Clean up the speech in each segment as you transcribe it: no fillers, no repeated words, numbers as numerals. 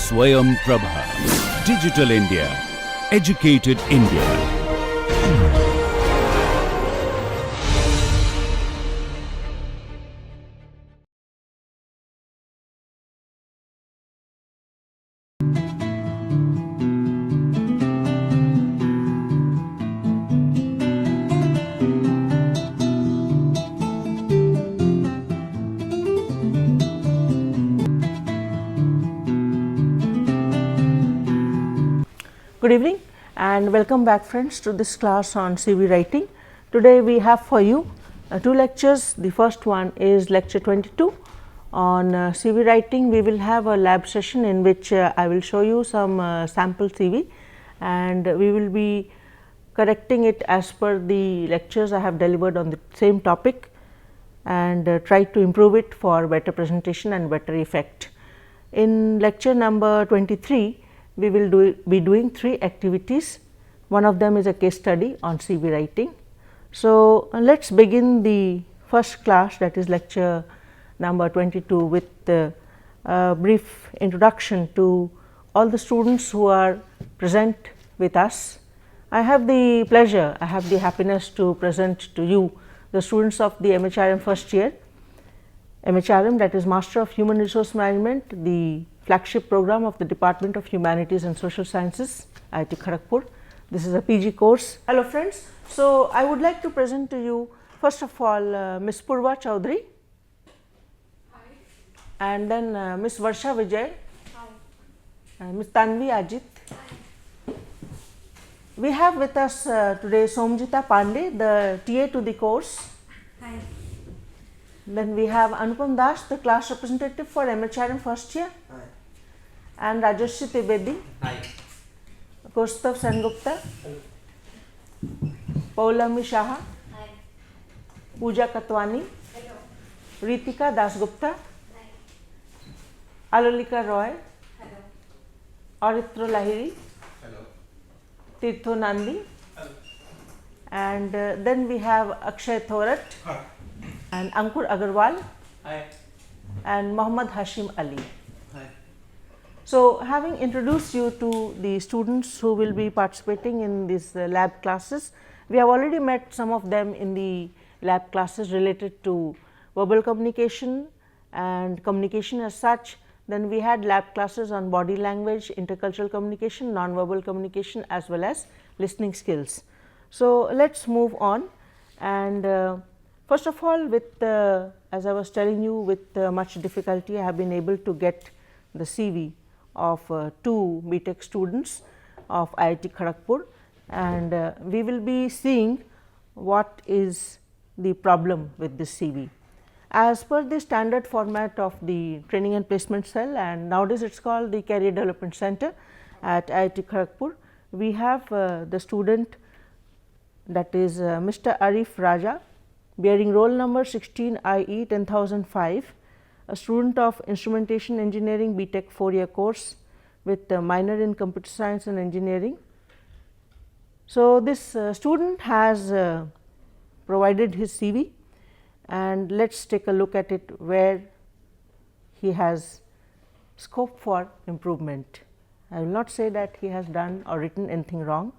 Swayam Prabha. Digital India. Educated India. Good evening and welcome back friends to this class on CV writing. Today we have for you two lectures. The first one is lecture 22 on CV writing. We will have a lab session in which I will show you some sample CV and we will be correcting it as per the lectures I have delivered on the same topic and try to improve it for better presentation and better effect. In lecture number 23, we will be doing 3 activities. One of them is a case study on CV writing. So, let us begin the first class, that is lecture number 22, with a brief introduction to all the students who are present with us. I have the pleasure, I have the happiness to present to you the students of the MHRM first year. MHRM, that is Master of Human Resource Management, the flagship program of the Department of Humanities and Social Sciences, IIT Kharagpur. This is a PG course. Hello friends. So, I would like to present to you first of all Ms. Purva Chaudhary. Hi. And then Ms. Varsha Vijay. Hi. Ms. Tanvi Ajit. Hi. We have with us today Somjita Pandey, the TA to the course. Hi. Then we have Anupam Das, the class representative for MHRM first year. Hi. And Rajashri Trivedi. Hi. Kaustav Sengupta. Paulami Shaha. Hi. Pooja Katwani. Hello. Ritika Dasgupta. Hi. Alalika Roy. Hello. Aritro Lahiri. Hello. Tirtho Nandi. Hello. And then we have Akshay Thorat. Hi. And Ankur Agarwal. Hi. And Mohammad Hashim Ali. Hi. So, having introduced you to the students who will be participating in these lab classes, we have already met some of them in the lab classes related to verbal communication and communication as such. Then we had lab classes on body language, intercultural communication, non-verbal communication as well as listening skills. So, let us move on and first of all with as I was telling you, with much difficulty I have been able to get the CV of 2 BTech students of IIT Kharagpur and we will be seeing what is the problem with this CV. As per the standard format of the training and placement cell, and nowadays it is called the Career Development Center at IIT Kharagpur, we have the student, that is Mr. Arif Raja, bearing roll number 16 IE 10005, a student of Instrumentation Engineering BTech 4-year course with a minor in Computer Science and Engineering. So, this student has provided his CV and let us take a look at it where he has scope for improvement. I will not say that he has done or written anything wrong,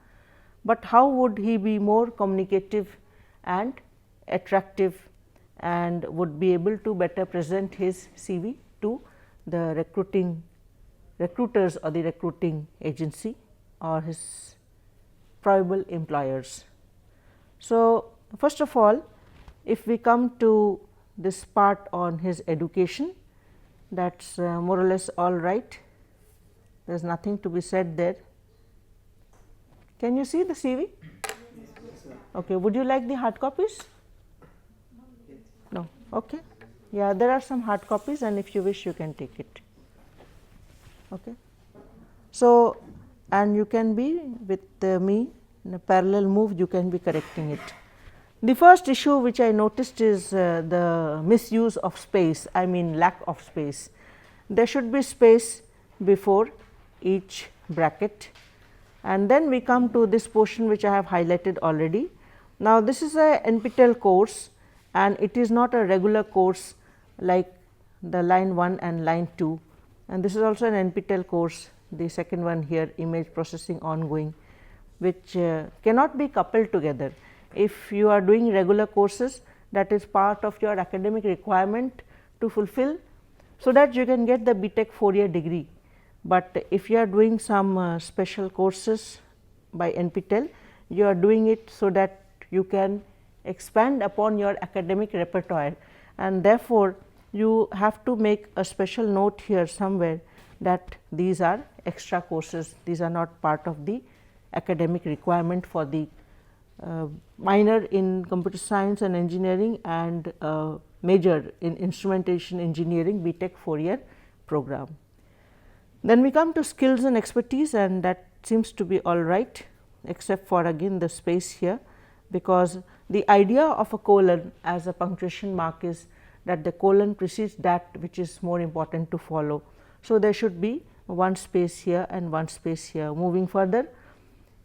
but how would he be more communicative and attractive and would be able to better present his CV to the recruiters or the recruiting agency or his probable employers. So, first of all, if we come to this part on his education, that is more or less all right, there is nothing to be said there. Can you see the CV? Okay, would you like the hard copies? No, okay. Yeah, there are some hard copies and if you wish you can take it. Okay. So, and you can be with me in a parallel move, you can be correcting it. The first issue which I noticed is the misuse of space, I mean lack of space. There should be space before each bracket and then we come to this portion which I have highlighted already. Now, this is a NPTEL course and it is not a regular course like the line 1 and line 2 and this is also an NPTEL course, the second one here, image processing ongoing, which cannot be coupled together. If you are doing regular courses, that is part of your academic requirement to fulfill, so that you can get the BTech 4-year degree. But if you are doing some special courses by NPTEL, you are doing it so that you can expand upon your academic repertoire, and therefore, you have to make a special note here somewhere that these are extra courses, these are not part of the academic requirement for the minor in computer science and engineering and major in instrumentation engineering BTech 4-year program. Then we come to skills and expertise, and that seems to be all right, except for again the space here, because the idea of a colon as a punctuation mark is that the colon precedes that which is more important to follow. So, there should be one space here and one space here. Moving further,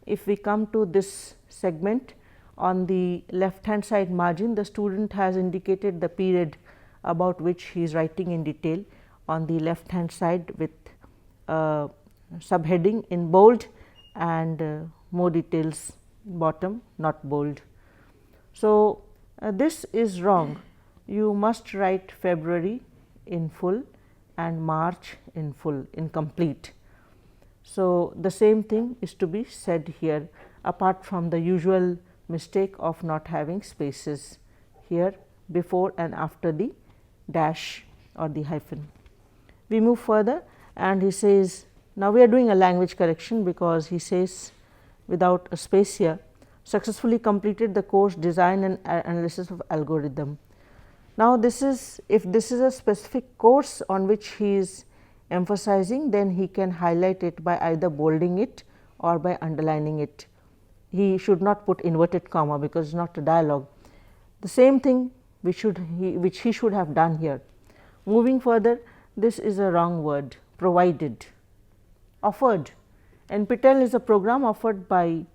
if we come to this segment, on the left hand side margin, the student has indicated the period about which he is writing in detail on the left hand side with subheading in bold and more details bottom not bold. So, this is wrong. You must write February in full and March in full, in complete. So, the same thing is to be said here, apart from the usual mistake of not having spaces here before and after the dash or the hyphen. We move further, and he says, now we are doing a language correction, because he says without a space here, successfully completed the course design and analysis of algorithm. Now, this is, if this is a specific course on which he is emphasizing, then he can highlight it by either bolding it or by underlining it. He should not put inverted comma, because it is not a dialogue. The same thing which he should have done here. Moving further, this is a wrong word, provided, offered. NPTEL is a program offered by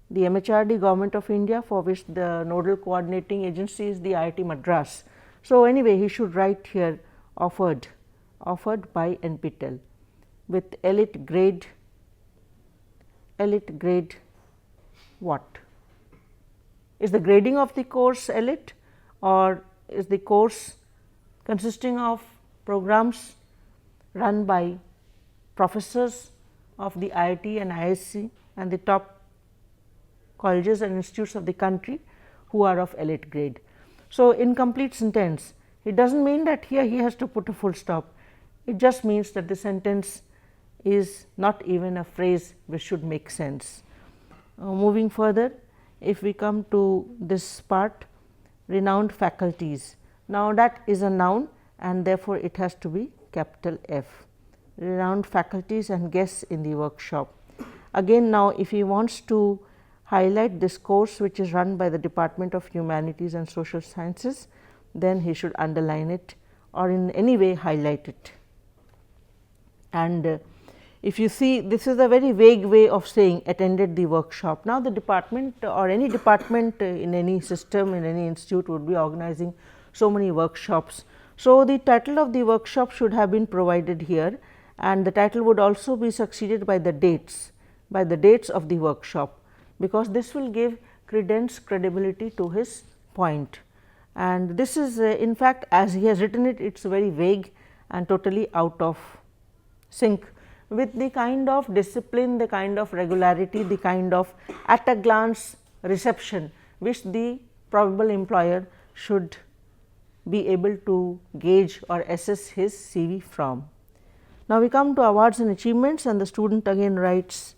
the MHRD Government of India, for which the nodal coordinating agency is the IIT Madras. So, anyway, he should write here offered, offered by NPTEL with elite grade what? Is the grading of the course elite, or is the course consisting of programs run by professors of the IIT and ISC and the top colleges and institutes of the country who are of elite grade? So, incomplete sentence, it does not mean that here he has to put a full stop, it just means that the sentence is not even a phrase which should make sense. Moving further, if we come to this part, renowned faculties. Now, that is a noun, and therefore, it has to be capital F, renowned faculties and guests in the workshop. Again, now, if he wants to highlight this course which is run by the Department of Humanities and Social Sciences, then he should underline it or in any way highlight it. And if you see, this is a very vague way of saying attended the workshop. Now, the department or any department in any system, in any institute would be organizing so many workshops. So, the title of the workshop should have been provided here, and the title would also be succeeded by the dates of the workshop, because this will give credibility to his point. And this is in fact, as he has written it, it is very vague and totally out of sync with the kind of discipline, the kind of regularity, the kind of at a glance reception which the probable employer should be able to gauge or assess his CV from. Now, we come to awards and achievements, and the student again writes,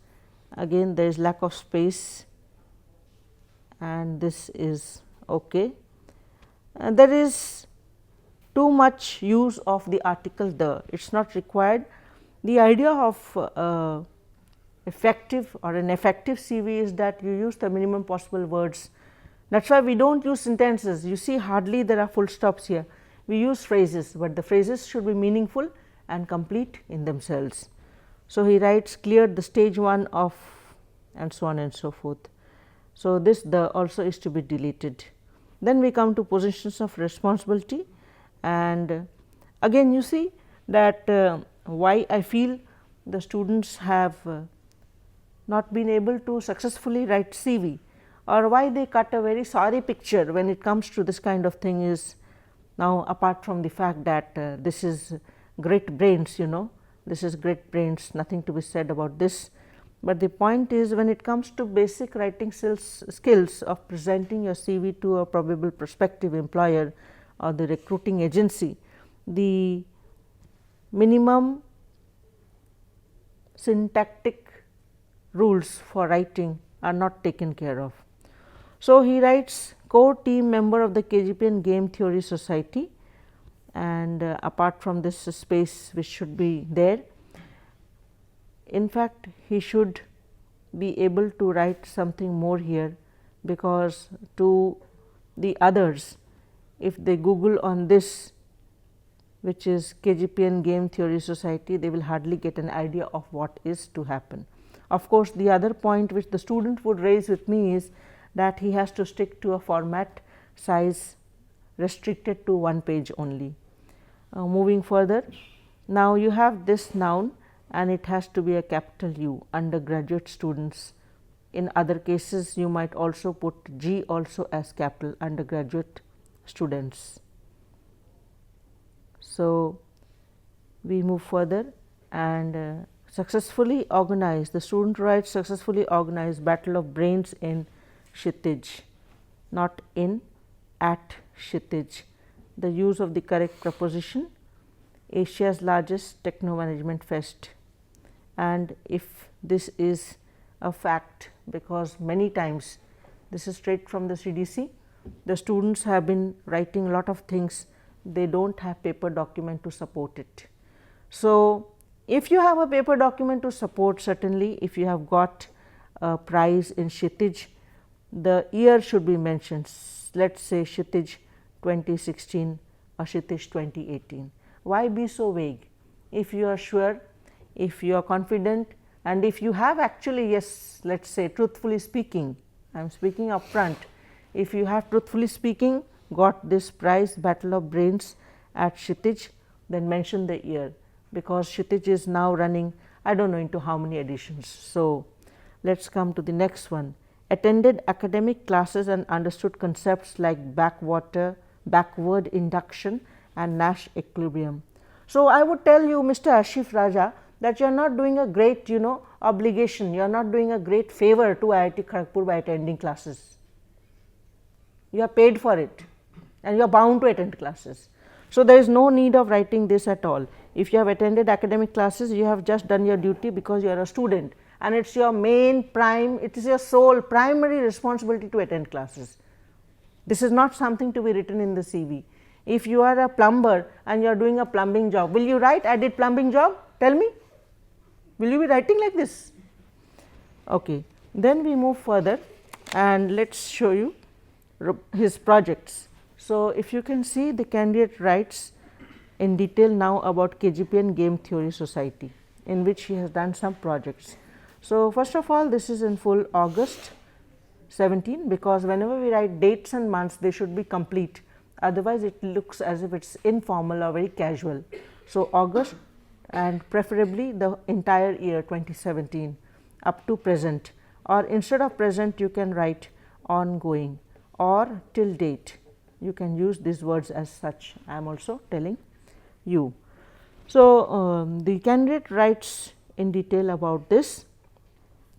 again there is lack of space, and this is okay. And there is too much use of the article the, it is not required. The idea of effective or an effective CV is that you use the minimum possible words. That is why we do not use sentences. You see, hardly there are full stops here. We use phrases, but the phrases should be meaningful and complete in themselves. So, he writes cleared the stage 1 of and so on and so forth. So, this the also is to be deleted. Then we come to positions of responsibility, and again you see that why I feel the students have not been able to successfully write CV, or why they cut a very sorry picture when it comes to this kind of thing is, now apart from the fact that this is great brains, this is great brains, nothing to be said about this. But the point is, when it comes to basic writing skills of presenting your CV to a probable prospective employer or the recruiting agency, the minimum syntactic rules for writing are not taken care of. So, he writes core team member of the KGPN Game Theory Society, and apart from this space which should be there, in fact, he should be able to write something more here, because to the others, if they Google on this, which is KGPN Game Theory Society, they will hardly get an idea of what is to happen. Of course, the other point which the student would raise with me is that he has to stick to a format size restricted to 1 page only. Moving further, now you have this noun and it has to be a capital U, undergraduate students. In other cases, you might also put G also as capital, undergraduate students. So, we move further and successfully organize, the student writes successfully organized battle of brains in Kshitij, not in, at Kshitij. The use of the correct preposition, Asia's largest techno management fest. And if this is a fact, because many times this is straight from the CDC, the students have been writing a lot of things, they do not have paper document to support it. So, if you have a paper document to support, certainly if you have got a prize in Kshitij, the year should be mentioned, let us say Kshitij 2016 or Kshitij 2018. Why be so vague? If you are sure, if you are confident, and if you have actually, yes, let us say truthfully speaking, I am speaking upfront, if you have truthfully speaking got this prize battle of brains at Kshitij, then mention the year, because Kshitij is now running, I do not know into how many editions. So, let us come to the next one. Attended academic classes and understood concepts like backward induction and Nash equilibrium. So, I would tell you, Mr. Ashif Raja, that you are not doing a great obligation, you are not doing a great favor to IIT Kanpur by attending classes. You are paid for it and you are bound to attend classes. So, there is no need of writing this at all. If you have attended academic classes, you have just done your duty because you are a student, and it is your it is your sole primary responsibility to attend classes. This is not something to be written in the CV. If you are a plumber and you are doing a plumbing job, will you write I did plumbing job? Tell me, will you be writing like this? Okay. Then we move further and let us show you his projects. So, if you can see, the candidate writes in detail now about KGPN Game Theory Society, in which he has done some projects. So, first of all, this is in full August 17, because whenever we write dates and months, they should be complete, otherwise it looks as if it is informal or very casual. So, August and preferably the entire year 2017 up to present, or instead of present you can write ongoing or till date, you can use these words as such, I am also telling you. So, the candidate writes in detail about this,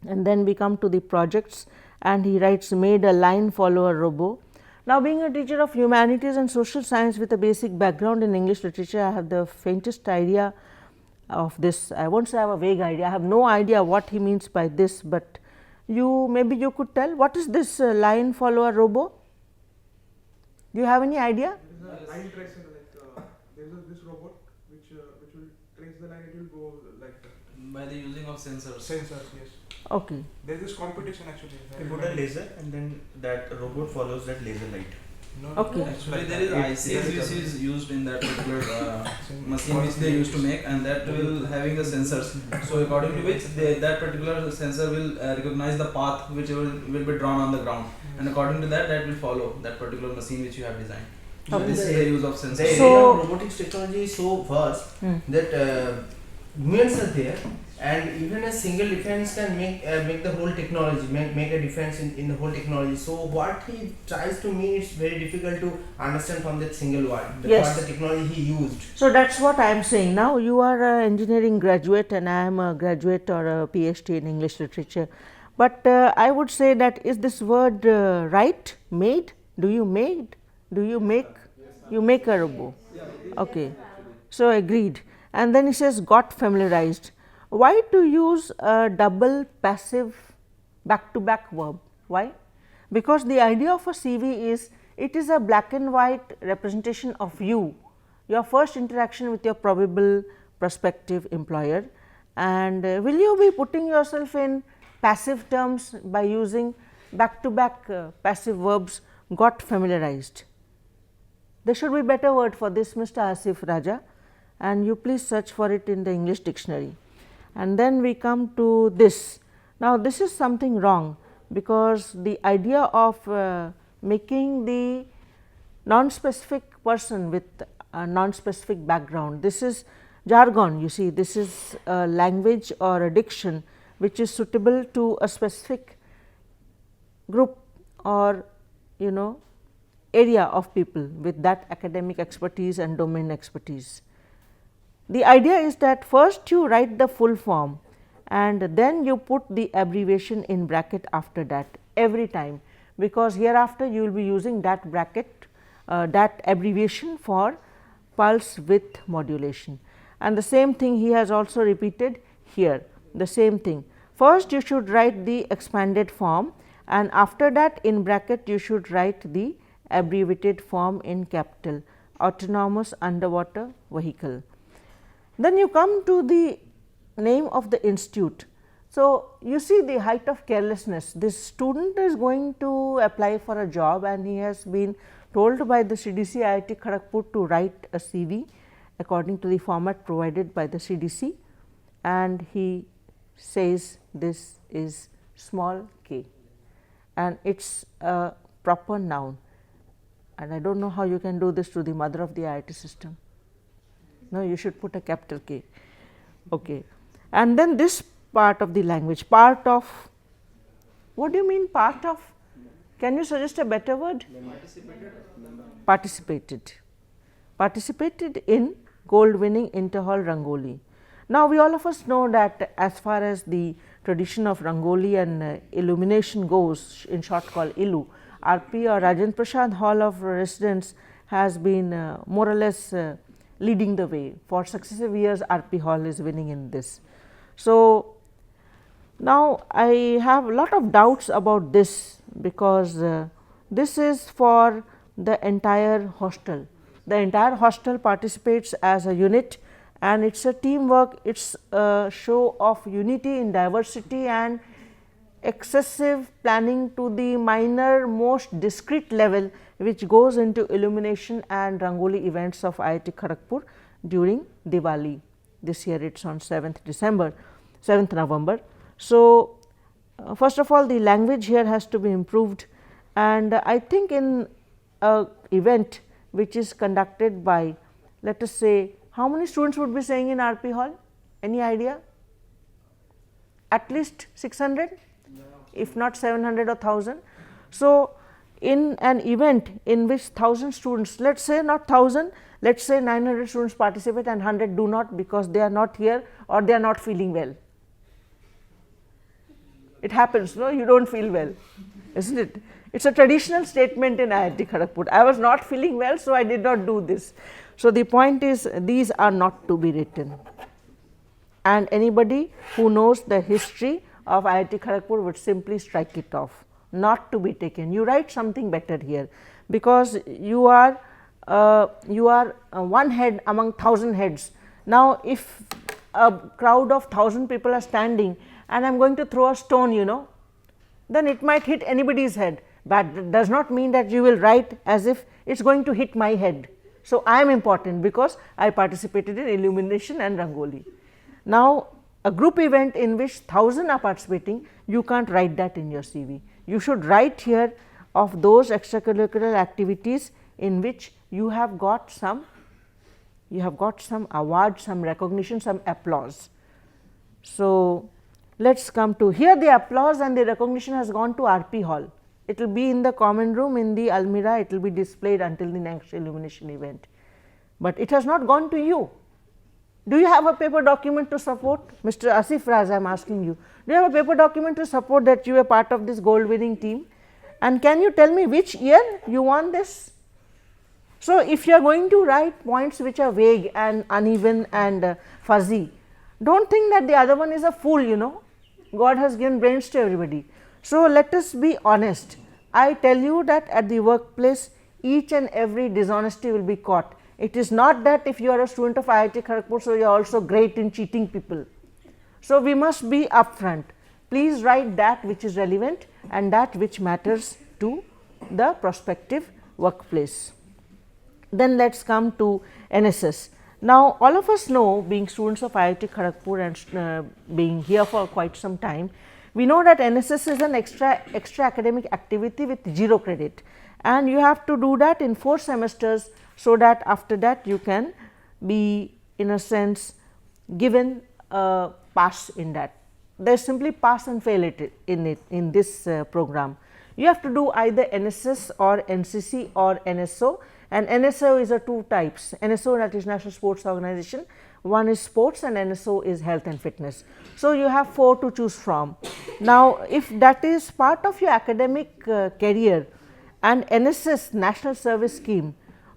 and then we come to the projects, and he writes made a line follower robo. Now, being a teacher of humanities and social science with a basic background in English literature, I have the faintest idea of this. I will not say I have a vague idea, I have no idea what he means by this, but maybe you could tell what is this line follower robo? Do you have any idea? There is a line tracer, like there is this robot which will trace the line. It will go like by the using of sensors. Sensors, yes. Okay. There is this competition actually. You put a laser and then that robot follows that laser light. No, Okay. Actually, there is ICs which is used in that particular machine which they used to make, and that will having the sensors. So according to which that particular sensor will recognize the path which will be drawn on the ground, and according to that will follow that particular machine which you have designed. So Okay. this is the use of sensors. The area of robotics technology is so vast that nuance are there, and even a single difference can make the whole technology, make a difference in the whole technology. So what he tries to mean, it's very difficult to understand from that single word, Yes. what the technology he used. So that's what I am saying. Now you are an engineering graduate and I am a graduate or a PhD in English literature. But I would say that is this word right? Made? Do you made? Do you make? You make a robot. Okay. So agreed. And then he says got familiarized. Why to use a double passive back to back verb? Why? Because the idea of a CV is it is a black and white representation of you, your first interaction with your probable prospective employer, and will you be putting yourself in passive terms by using back to back passive verbs got familiarized. There should be better word for this, Mr. Asif Raja, and you please search for it in the English dictionary. And then we come to this. Now, this is something wrong, because the idea of making the non-specific person with a non-specific background, this is jargon. You see, this is a language or a diction which is suitable to a specific group or area of people with that academic expertise and domain expertise. The idea is that first you write the full form and then you put the abbreviation in bracket after that every time, because hereafter you will be using that bracket, that abbreviation for pulse width modulation. And the same thing he has also repeated here, the same thing. First you should write the expanded form, and after that in bracket you should write the abbreviated form in capital, autonomous underwater vehicle. Then you come to the name of the institute. So, you see the height of carelessness. This student is going to apply for a job and he has been told by the CDC IIT Kharagpur to write a CV according to the format provided by the CDC, and he says this is small k and it is a proper noun, and I do not know how you can do this to the mother of the IIT system. No, you should put a capital K. Okay. And then this part of the language, part of, what do you mean part of? Can you suggest a better word? Participated. Participated in gold winning interhall Rangoli. Now, we all of us know that as far as the tradition of Rangoli and illumination goes, in short called ILU, RP or Rajendra Prasad Hall of Residence has been more or less leading the way. For successive years RP Hall is winning in this. So, now I have a lot of doubts about this, because this is for the entire hostel. The entire hostel participates as a unit and it is a teamwork, it is a show of unity in diversity and excessive planning to the minor most discrete level, which goes into illumination and Rangoli events of IIT Kharagpur during Diwali. This year it is on 7th November. So, first of all the language here has to be improved, and I think in a event which is conducted by, let us say, how many students would be staying in RP Hall? Any idea? At least 600? If not 700 or 1000. So, in an event in which 1000 students, let us say not 1000, let us say 900 students participate and 100 do not, because they are not here or they are not feeling well. It happens, no, you do not feel well, is not it? It is a traditional statement in IIT Kharagpur. I was not feeling well, so I did not do this. So, the point is these are not to be written, and anybody who knows the history of IIT Kharagpur would simply strike it off, not to be taken. You write something better here, because you are one head among 1000 heads. Now, if a crowd of 1000 people are standing and I am going to throw a stone, then it might hit anybody's head, but that does not mean that you will write as if it is going to hit my head. So, I am important because I participated in illumination and Rangoli. Now, a group event in which 1000 are participating, you can't write that in your CV. You should write here of those extracurricular activities in which you have got some You have got some award, some recognition, some applause. So, let us come to here. The applause and the recognition has gone to RP Hall. It will be in the common room in the Almirah, it will be displayed until the next illumination event, but it has not gone to you. Do you have a paper document to support? Mr. Asif Raz, I am asking you, do you have a paper document to support that you are part of this gold winning team, and can you tell me which year you won this? So, if you are going to write points which are vague and uneven and fuzzy, do not think that the other one is a fool, you know. God has given brains to everybody. So, let us be honest. I tell you that at the workplace each and every dishonesty will be caught. It is not that if you are a student of IIT Kharagpur, so you are also great in cheating people. So, we must be upfront. Please write that which is relevant and that which matters to the prospective workplace. Then let us come to NSS. Now, all of us know, being students of IIT Kharagpur and being here for quite some time, we know that NSS is an extra academic activity with 0 credit, and you have to do that in 4 semesters, so that after that you can be in a sense given a pass in that. There is simply pass and fail in this program. You have to do either NSS or NCC or NSO, and NSO is a 2 types. NSO, that is National Sports Organization, one is sports, and NSO is health and fitness. So, you have 4 to choose from. Now, if that is part of your academic career, and NSS, National Service Scheme,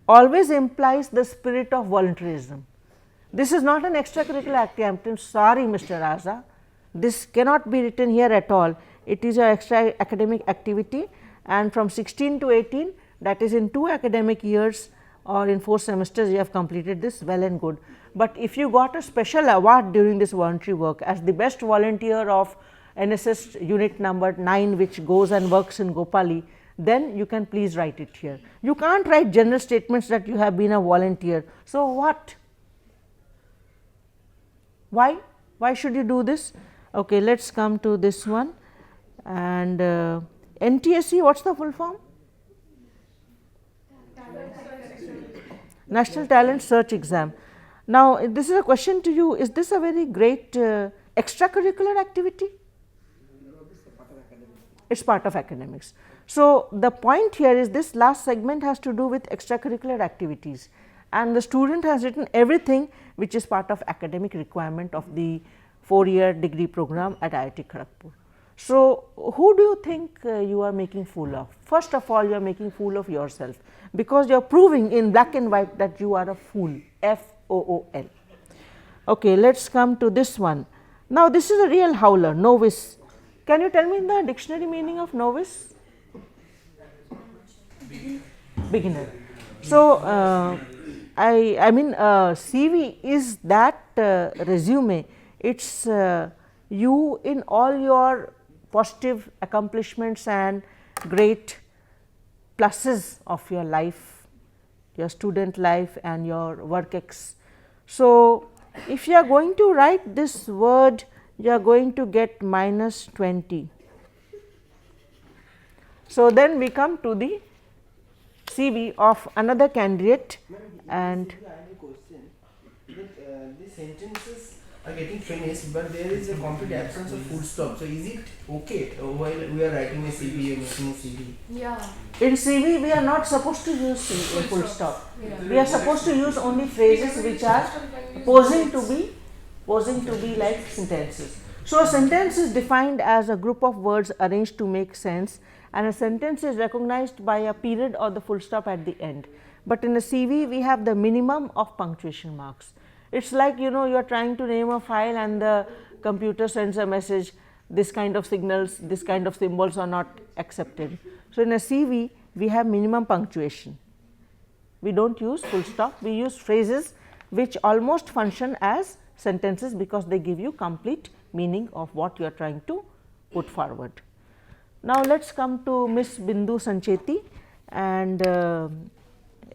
always implies the spirit of volunteerism. This is not an extracurricular activity. I am sorry, Mr. Raza, this cannot be written here at all. It is an extra academic activity, and from 16 to 18, that is in 2 academic years or in 4 semesters, you have completed this, well and good. But if you got a special award during this voluntary work as the best volunteer of NSS unit number 9, which goes and works in Gopali, then you can please write it here. You can't write general statements that you have been a volunteer. So, what? Why? Why should you do this? Okay, let us come to this one, and NTSE, what is the full form? National Talent Search Exam. Now, this is a question to you, is this a very great extracurricular activity? It is part of academics. So, the point here is this last segment has to do with extracurricular activities, and the student has written everything which is part of academic requirement of the 4-year degree program at IIT Kharagpur. So, who do you think you are making fool of? First of all, you are making fool of yourself, because you are proving in black and white that you are a fool, F-O-O-L. Okay, let us come to this one. Now, this is a real howler, novice. Can you tell me the dictionary meaning of novice? Beginner. So, I mean CV is that resume, it is you in all your positive accomplishments and great pluses of your life, your student life and your work ex. So, if you are going to write this word, you are going to get minus 20. So, then we come to the CV of another candidate, and I have a question. The sentences are getting finished, but there is a complete absence of full stop. So, is it okay while we are writing a CV or making a CV? Yeah. in CV we are not supposed to use a full stop. We are supposed to use only phrases which are posing to be like sentences. So, a sentence is defined as a group of words arranged to make sense, and a sentence is recognized by a period or the full stop at the end. But in a CV we have the minimum of punctuation marks. It is like, you know, you are trying to name a file and the computer sends a message, this kind of signals, this kind of symbols are not accepted. So, in a CV we have minimum punctuation. We do not use full stop, we use phrases which almost function as sentences, because they give you complete meaning of what you are trying to put forward. Now, let us come to Miss Bindu Sancheti, and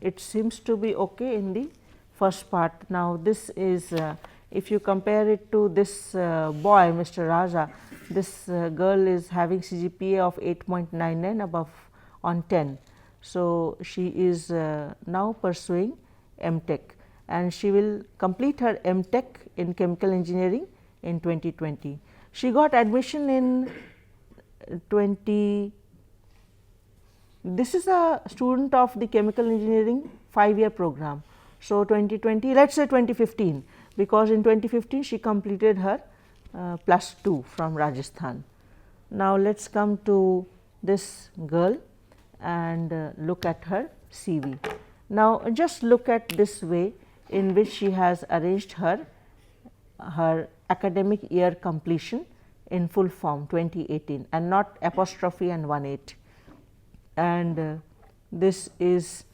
it seems to be okay in the first part. Now, this is if you compare it to this boy, Mr. Raja, this girl is having CGPA of 8.99 above on 10. So, she is now pursuing MTech, and she will complete her M.Tech in chemical engineering in 2020. She got admission in 20. This is a student of the chemical engineering 5-year program. So, 2020, let us say 2015, because in 2015 she completed her +2 from Rajasthan. Now, let us come to this girl and look at her CV. Now, just look at this way in which she has arranged her academic year completion in full form 2018 and not apostrophe and 1/8. And this is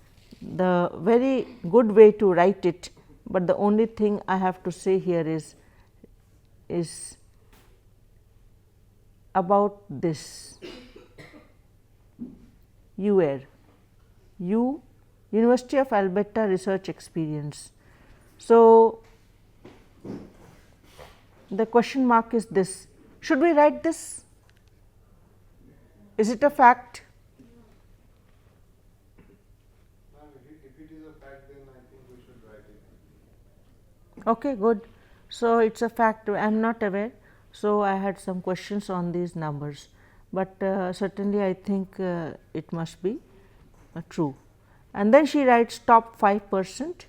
the very good way to write it, but the only thing I have to say here is about this UAIR, University of Alberta Research Experience. So, the question mark is this: should we write this? Is it a fact? If it is a fact, then I think we should write it. Okay, good. So, it is a fact. I am not aware. So, I had some questions on these numbers, but certainly I think it must be true. And then she writes top 5%.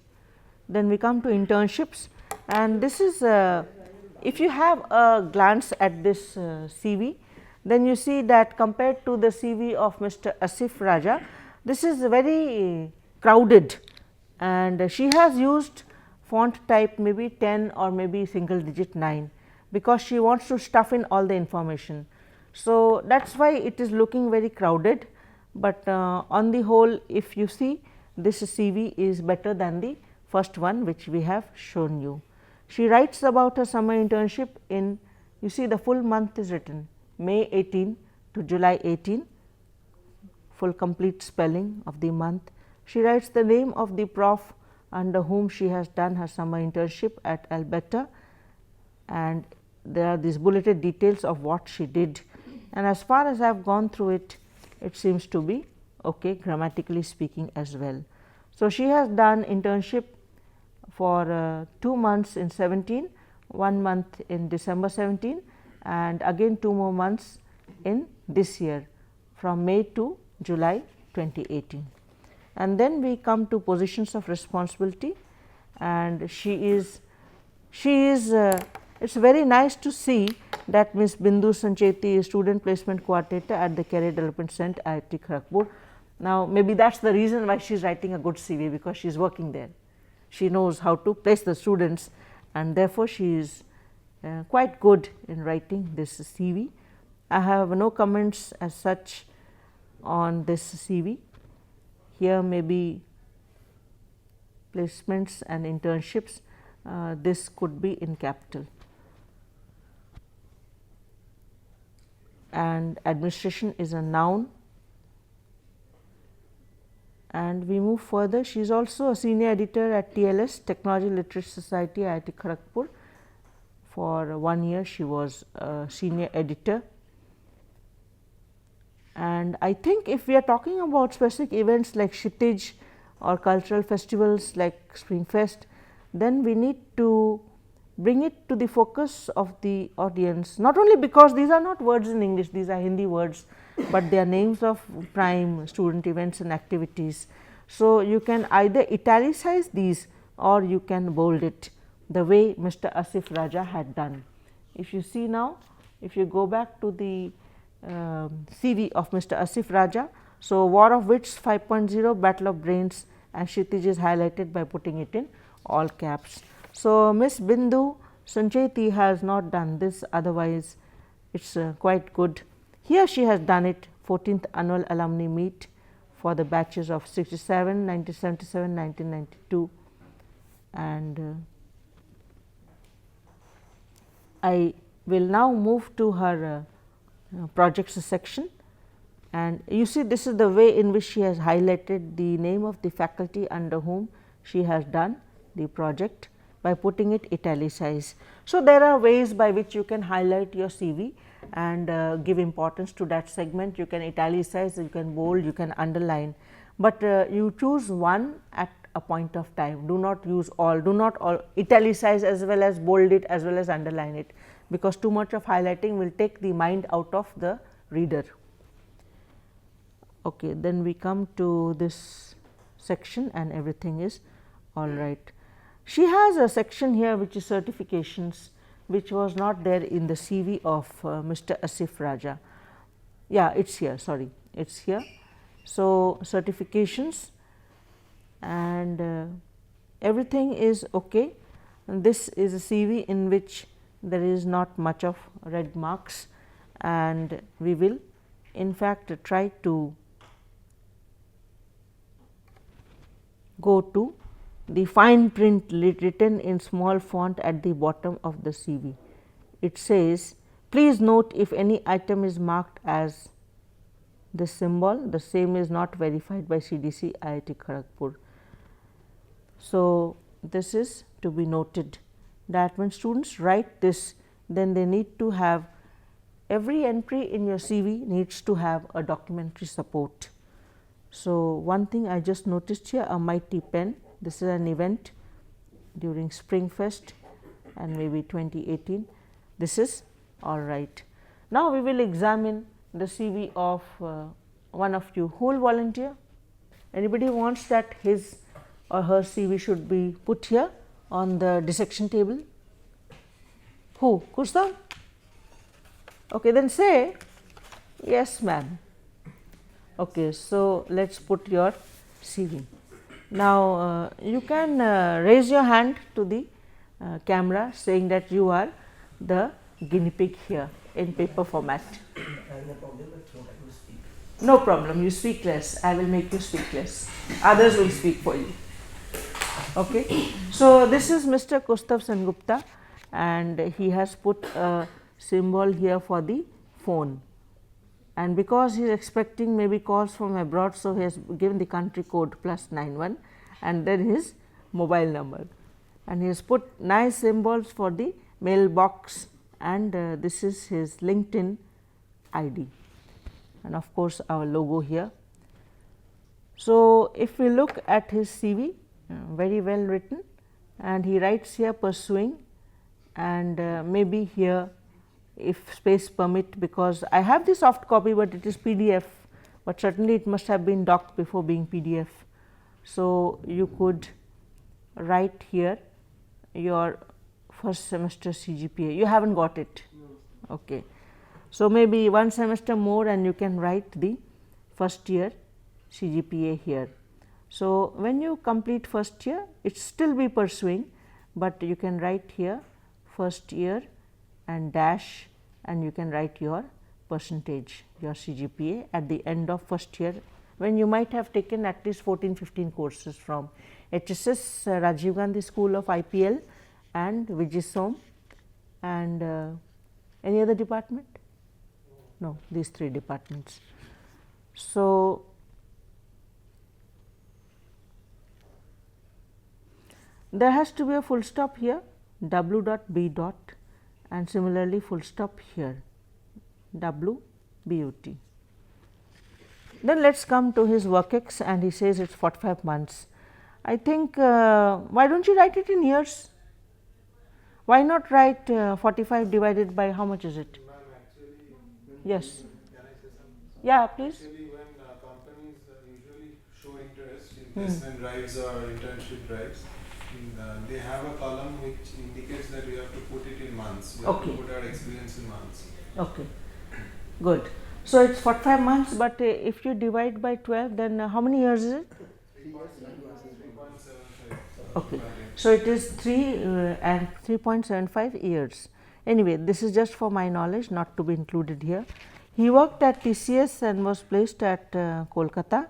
Then we come to internships, and this is if you have a glance at this CV, then you see that compared to the CV of Mr. Asif Raja, this is very crowded, and she has used font type maybe 10 or maybe single digit 9, because she wants to stuff in all the information. So, that is why it is looking very crowded, but on the whole, if you see, this CV is better than the first one which we have shown you. She writes about her summer internship in, you see the full month is written, May 18 to July 18, full complete spelling of the month. She writes the name of the prof under whom she has done her summer internship at Alberta, and there are these bulleted details of what she did, and as far as I have gone through it, it seems to be okay grammatically speaking as well. So, she has done internship for 2 months in 17, 1 month in December 17, and again 2 more months in this year from May to July 2018. And then we come to positions of responsibility, and she is it is very nice to see that Ms. Bindu Sancheti is student placement coordinator at the Career Development Center, IIT Kharagpur. Now, maybe that is the reason why she is writing a good CV, because she is working there. She knows how to place the students, and therefore, she is quite good in writing this CV. I have no comments as such on this CV. Here may be placements and internships, this could be in capital. And administration is a noun. And we move further. She is also a senior editor at TLS, Technology Literacy Society, IIT Kharagpur. For 1 year she was a senior editor. And I think if we are talking about specific events like Kshitij or cultural festivals like Spring Fest, then we need to bring it to the focus of the audience, not only because these are not words in English, these are Hindi words, but they are names of prime student events and activities. So, you can either italicize these or you can bold it the way Mr. Asif Raja had done. If you see now, if you go back to the CV of Mr. Asif Raja, so War of Wits 5.0, Battle of Brains, and Kshitij is highlighted by putting it in all caps. So, Miss Bindu Sancheti has not done this, otherwise it is quite good. Here she has done it, 14th annual alumni meet for the batches of 67, 1977, 1992, and I will now move to her projects section, and you see this is the way in which she has highlighted the name of the faculty under whom she has done the project by putting it italicized. So, there are ways by which you can highlight your CV and give importance to that segment. You can italicize, you can bold, you can underline, but you choose one at a point of time. Do not use all, do not all italicize as well as bold it as well as underline it, because too much of highlighting will take the mind out of the reader. Okay, then we come to this section and everything is all right. She has a section here which is certifications, which was not there in the CV of Mr. Asif Raja. Yeah, it is here, sorry, it is here. So, certifications and everything is okay. And this is a CV in which there is not much of red marks, and we will in fact try to go to the fine print written in small font at the bottom of the CV. It says, please note if any item is marked as this symbol, the same is not verified by CDC IIT Kharagpur. So, this is to be noted that when students write this, then they need to have every entry in your CV needs to have a documentary support. So, one thing I just noticed here, a mighty pen, this is an event during Spring Fest and maybe 2018, this is all right. Now, we will examine the CV of one of you. Who will volunteer? Anybody wants that his or her CV should be put here on the dissection table? Who? Kustav? Okay, then say yes, ma'am. Okay, so let us put your CV. Now, you can raise your hand to the camera saying that you are the guinea pig here in paper format. No problem, you speak less, I will make you speak less, others will speak for you. Okay. So, this is Mr. Kustav Sengupta and he has put a symbol here for the phone, and because he is expecting maybe calls from abroad, so he has given the country code +91 and then his mobile number, and he has put nice symbols for the mailbox, and this is his LinkedIn ID and of course, our logo here. So, if we look at his CV, very well written, and he writes here pursuing, and maybe here if space permit, because I have the soft copy, but it is PDF, but certainly it must have been docked before being PDF. So, you could write here your first semester CGPA, you have not got it. Okay. So, maybe one semester more and you can write the first year CGPA here. So, when you complete first year, it still be pursuing, but you can write here first year and dash, and you can write your percentage, your CGPA at the end of first year, when you might have taken at least 14-15 courses from HSS, Rajiv Gandhi School of IPL and Vijisom, and any other department? No, these 3 departments. So, there has to be a full stop here, W dot B dot, and similarly full stop here, W B U T. Then let us come to his work-ex, and he says it is 45 months. I think why do not you write it in years? Why not write 45 divided by how much is it? Yes. Can I say something? Yeah, please. Actually, when companies usually show interest in placement drives or internship drives, they have a column which indicates that you have to put it in months. You have to put our experience in months. Okay, good. So, it is 45 months, but if you divide by 12, then how many years is it? 3.75. Okay. So, it is 3 and 3.75 years. Anyway, this is just for my knowledge, not to be included here. He worked at TCS and was placed at Kolkata,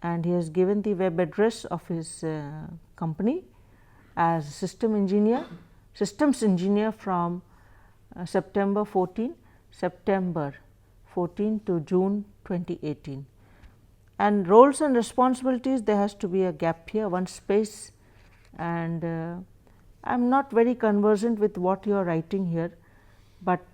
and he has given the web address of his company as systems engineer from September 14 to June 2018. And roles and responsibilities, there has to be a gap here, one space, and I am not very conversant with what you are writing here, but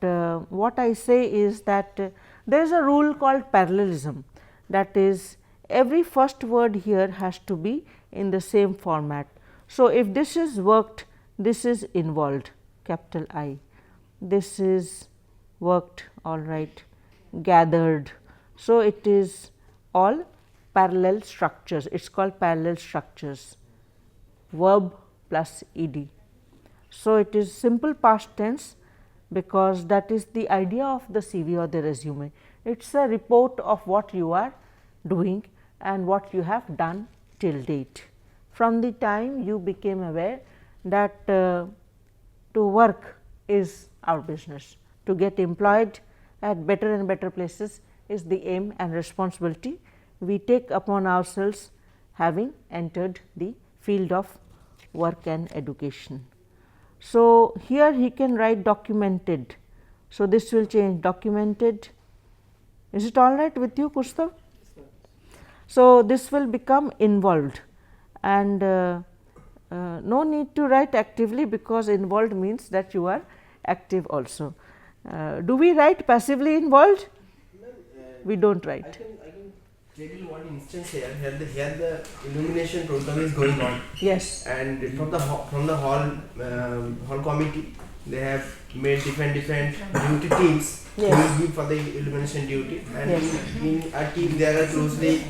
what I say is that there is a rule called parallelism, that is every first word here has to be in the same format. So, if this is worked, this is involved, capital I, this is worked, all right, gathered. So, it is all parallel structures, it is called parallel structures, verb plus ed. So, it is simple past tense, because that is the idea of the CV or the resume. It is a report of what you are doing and what you have done till date, from the time you became aware that to work is our business, to get employed at better and better places is the aim and responsibility we take upon ourselves, having entered the field of work and education. So, here he can write documented. So, this will change documented. Is it all right with you, Kustav? So, this will become involved, and no need to write actively, because involved means that you are active also. Do we write passively involved? We do not write. I can tell you one instance here. Here the illumination program is going on. Yes. And from the hall committee, they have made different duty teams. Yes. Who will be for the illumination duty. And in a team there are closely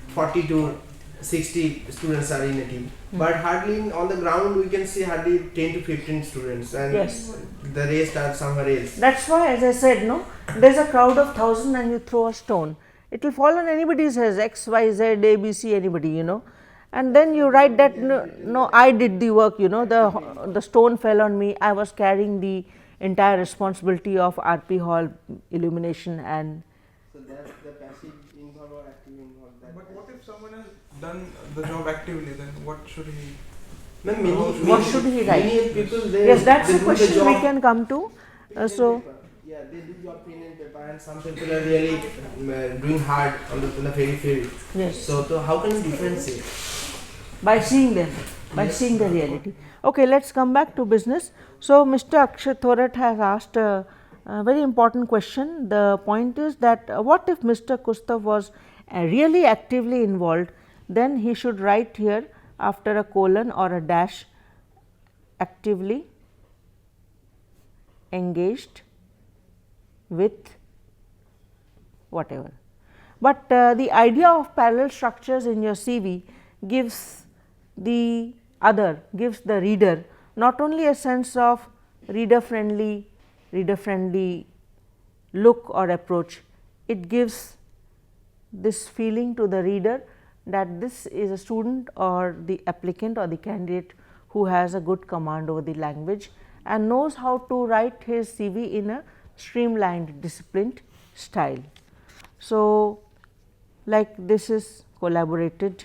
40 to 60 students are in a team. But hardly on the ground we can see hardly 10 to 15 students, and the rest are somewhere else. That is why, as I said, no, there is a crowd of 1,000 and you throw a stone, it will fall on anybody's head, X, Y, Z, A, B, C, anybody, you know, and then you write that no, I did the work, you know, the stone fell on me, I was carrying the entire responsibility of RP hall illumination. And so that's the passive involved or active involved. But what if someone has done the job actively, then what should he? What should he write? Many people they yes, that is they the do question the we job can come to. So, yeah, they do job pen and paper, and some people are really doing hard on the very field. yes, So how can you differentiate? by seeing them, by seeing the reality. Okay, let us come back to business. So, Mr. Akshay Thorat has asked a very important question. The point is that what if Mr. Kustav was really actively involved, then he should write here after a colon or a dash, actively engaged with whatever. But the idea of parallel structures in your CV gives the reader not only a sense of reader friendly look or approach, it gives this feeling to the reader that this is a student or the applicant or the candidate who has a good command over the language and knows how to write his CV in a streamlined, disciplined style. So, like this is collaborated,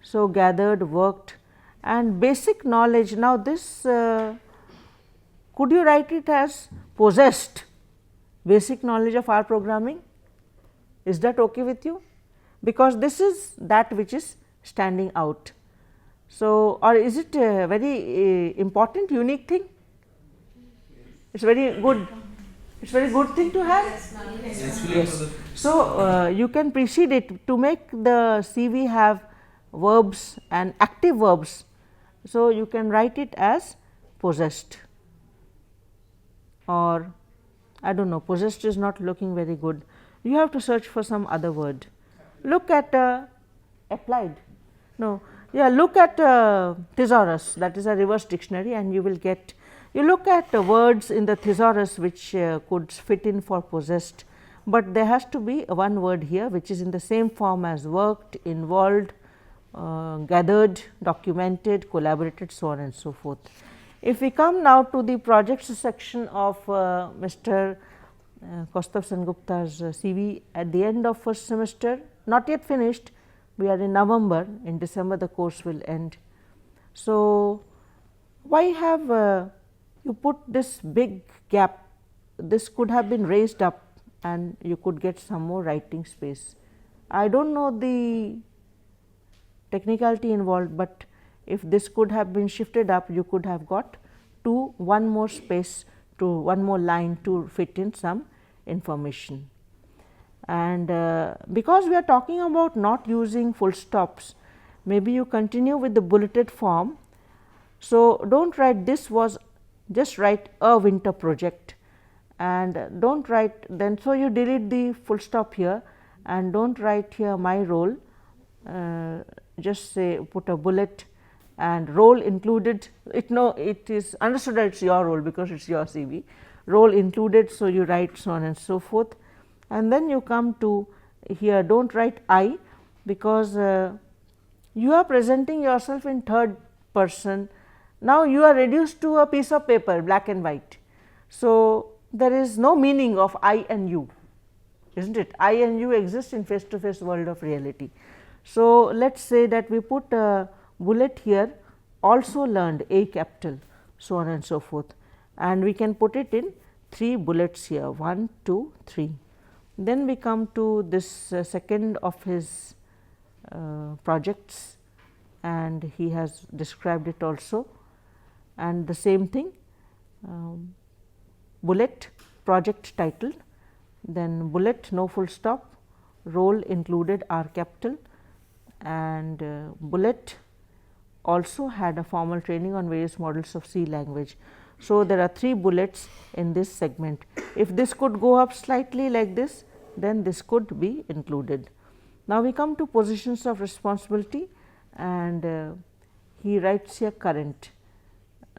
so gathered, worked, and basic knowledge. Now, this could you write it as possessed basic knowledge of R programming? Is that okay with you? Because this is that which is standing out. So, or is it a very important unique thing? It is very good. It is very good thing to have. Yes. So, you can precede it to make the CV have verbs and active verbs. So, you can write it as possessed, or I do not know, possessed is not looking very good. You have to search for some other word. Look at applied. No, yeah, look at thesaurus, that is a reverse dictionary, and you will get, you look at words in the thesaurus which could fit in for possessed, but there has to be one word here which is in the same form as worked, involved, gathered, documented, collaborated, so on and so forth. If we come now to the projects section of Mr. Kaustav Sengupta's CV at the end of first semester, not yet finished, we are in November, in December the course will end. So, why have you put this big gap? This could have been raised up and you could get some more writing space. I do not know the technicality involved, but if this could have been shifted up, you could have got one more space, to one more line to fit in some information. And because we are talking about not using full stops, maybe you continue with the bulleted form. So, do not write this was, just write a winter project and do not write then. So, you delete the full stop here and do not write here my role, just say put a bullet and role included. It is understood that it is your role because it is your CV, role included. So, you write so on and so forth, and then you come to here, do not write I, because you are presenting yourself in third person. Now, you are reduced to a piece of paper, black and white. So, there is no meaning of I and you, is not it? I and you exist in face to face world of reality. So, let us say that we put a bullet here, also learned, A capital, so on and so forth, and we can put it in 3 bullets here, 1, 2, 3. Then we come to this second of his projects, and he has described it also, and the same thing, bullet, project title, then bullet, no full stop, role included, R capital, and bullet also had a formal training on various models of C language. So, there are 3 bullets in this segment. If this could go up slightly like this, then this could be included. Now, we come to positions of responsibility, and he writes here current.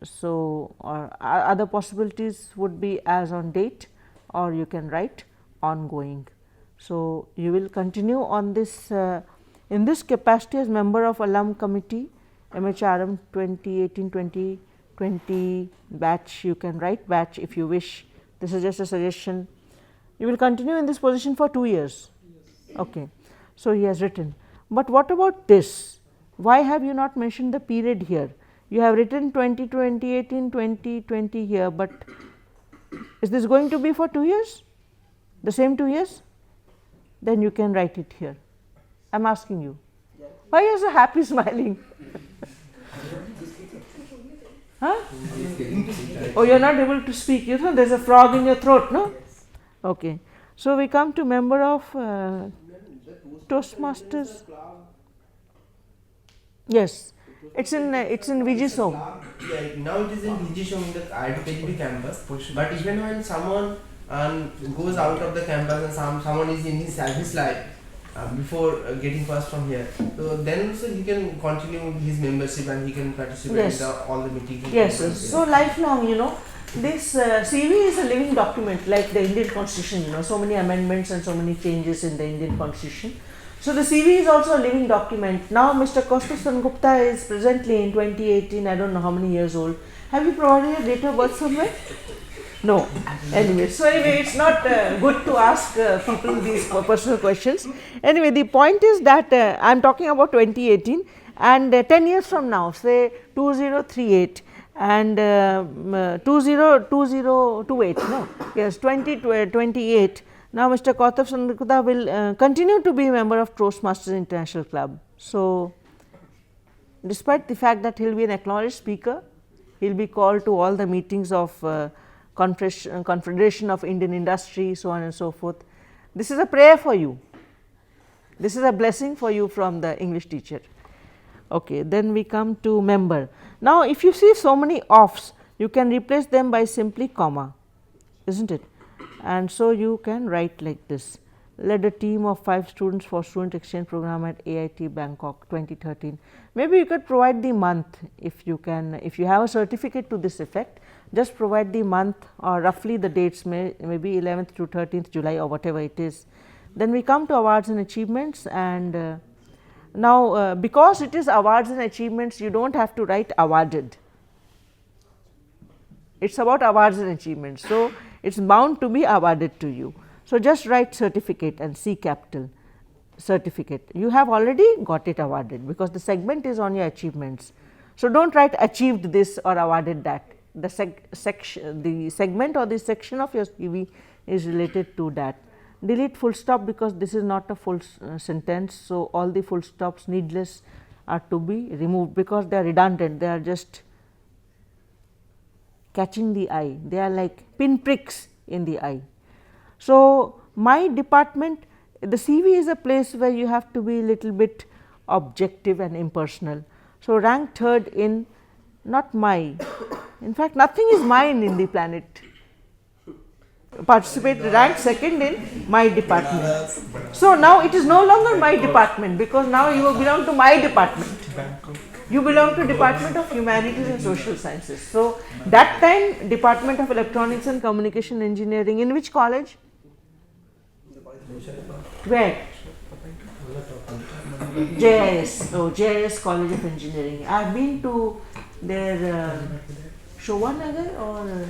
So, other possibilities would be as on date, or you can write ongoing. So, you will continue on this in this capacity as member of alum committee MHRM 2018-2020 batch. You can write batch if you wish. This is just a suggestion. You will continue in this position for 2 years. Okay. So, he has written, but what about this? Why have you not mentioned the period here? You have written 2018-2020 here, but is this going to be for 2 years, the same 2 years? Then you can write it here. I am asking you. Why are you so happy smiling? Huh? Oh, you are not able to speak. You know, there is a frog in your throat, no? Okay. So, we come to member of Toastmasters. Yes, it's in Vigisom. Yeah, now it is in Vigisom in the IIT KGP campus. But even when someone goes out of the campus and someone is in his service life before getting passed from here, so then also he can continue his membership and he can participate in all the meetings. Yes, so lifelong, you know, this CV is a living document like the Indian constitution, you know, so many amendments and so many changes in the Indian constitution. So, the CV is also a living document. Now, Mr. Kaustubh Sengupta is presently in 2018, I do not know how many years old. Have you provided your date of birth somewhere? No. Anyway, so anyway, it is not good to ask people these personal questions. Anyway, the point is that I am talking about 2018, and 10 years from now, say 2038 and 2028, no, yes, 2028. Now, Mr. Kaustubh Sengupta will continue to be a member of Toastmasters International Club. So, despite the fact that he will be an acknowledged speaker, he will be called to all the meetings of Confederation of Indian Industry, so on and so forth. This is a prayer for you. This is a blessing for you from the English teacher. Okay, then we come to member. Now, if you see so many offs, you can replace them by simply comma, isn't it? And so, you can write like this: led a team of 5 students for student exchange program at IIT Bangkok 2013. Maybe you could provide the month if you can, if you have a certificate to this effect, just provide the month or roughly the dates, maybe 11th to 13th July or whatever it is. Then we come to awards and achievements, and now because it is awards and achievements, you do not have to write awarded. It is about awards and achievements. So, it is bound to be awarded to you. So, just write certificate and C capital, certificate. You have already got it awarded because the segment is on your achievements. So, do not write achieved this or awarded that. The segment or the section of your CV is related to that. Delete full stop because this is not a full sentence. So, all the full stops needless are to be removed because they are redundant, they are just catching the eye, they are like pin pricks in the eye. So, my department, the CV is a place where you have to be little bit objective and impersonal. So, rank third in not my, in fact nothing is mine in the planet. Participate, rank second in my department. So, now it is no longer my department, because now you belong to my department. You belong to Department of Humanities and Social Sciences. So, that time Department of Electronics and Communication Engineering, in which college? Where? JIS, oh JIS College of Engineering. I have been to their Shobanagar or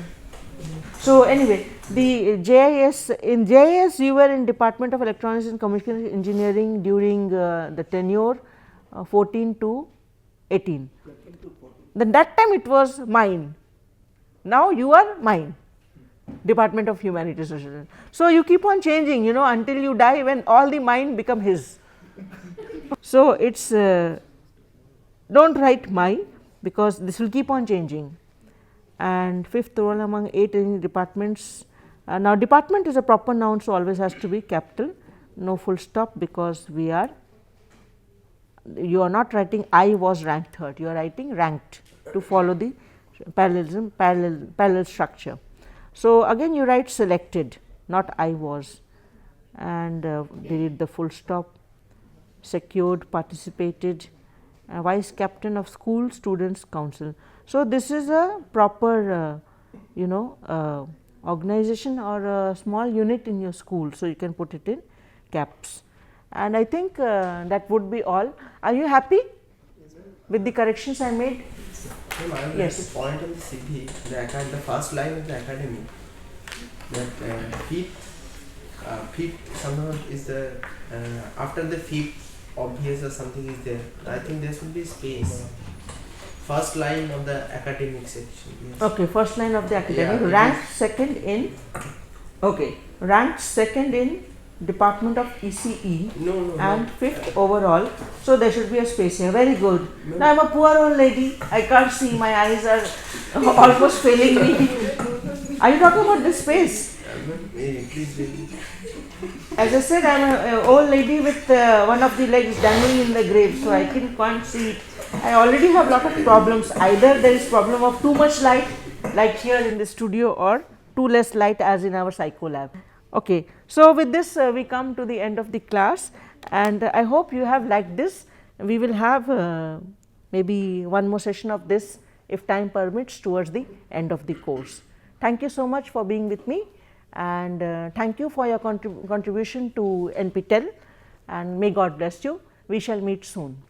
so anyway, the JIS, in JIS you were in Department of Electronics and Communication Engineering during the tenure 14 to 18. Then that time it was mine. Now you are mine. Department of Humanities. So you keep on changing, you know, until you die, when all the mine become his. So it's don't write my, because this will keep on changing. And fifth roll among 8 departments. Now department is a proper noun, so always has to be capital, no full stop, because we are, you are not writing I was ranked third, you are writing ranked to follow the parallelism, parallel structure. So again you write selected, not I was, and delete the full stop. Secured, participated, vice captain of school students council. So this is a proper you know organization or a small unit in your school, so you can put it in caps. And I think that would be all. Are you happy with the corrections I made? I would like to point on the CV, the first line of the academy, that fifth somehow is the after the fifth obvious or something is there. I think there should be space. First line of the academic section. Yes. Okay, first line of the academic, ranked second in, okay, ranked second in Department of ECE and fifth overall. So there should be a space here. Very good. Now I am a poor old lady. I can't see. My eyes are almost failing me. Are you talking about this space? As I said, I am an old lady with one of the legs dangling in the grave, so I can't see it. I already have lot of problems. Either there is problem of too much light, like here in the studio, or too less light, as in our psycho lab. Okay. So with this we come to the end of the class, and I hope you have liked this. We will have maybe one more session of this, if time permits, towards the end of the course. Thank you so much for being with me, and thank you for your contribution to NPTEL, and may God bless you. We shall meet soon.